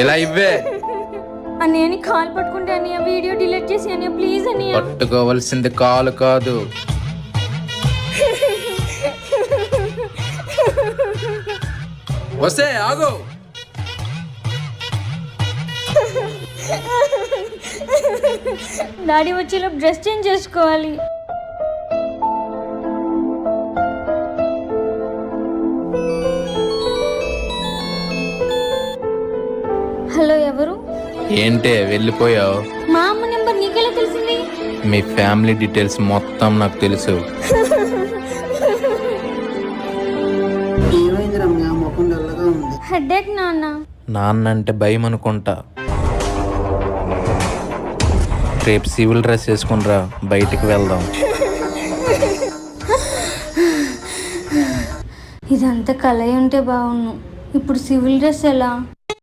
ఇలా ఇవ్వే. అన్నయ్యని కాల్ పట్టుకుంటే అన్నయ్య వీడియో డిలీట్ చేసి అన్నయ్య ప్లీజ్ అన్నయ్య. పట్టుకోవాల్సింది కాలు కాదు. వస్తే ఆగు. డాడీ వచ్చేలోపు డ్రెస్ చేంజ్ చేసుకోవాలి. హలో, ఎవరు? ఏంటే వెళ్ళిపోయావు? మా అమ్మ నెంబర్ నీకెలా తెలిసింది? మీ ఫ్యామిలీ డీటెయిల్స్ మొత్తం నాకు తెలుసు. ఏమైంది రమ్య, ముఖం డల్గా ఉంది. హెడేక్ నాన్న. నాన్న అంటే భయం అనుకుంటా. రేపు సివిల్ డ్రెస్ వేసుకునిరా, బయటికి వెళ్దాం. ఇదంతా కలయి ఉంటే బాగుండు. ఇప్పుడు సివిల్ డ్రెస్ ఎలా?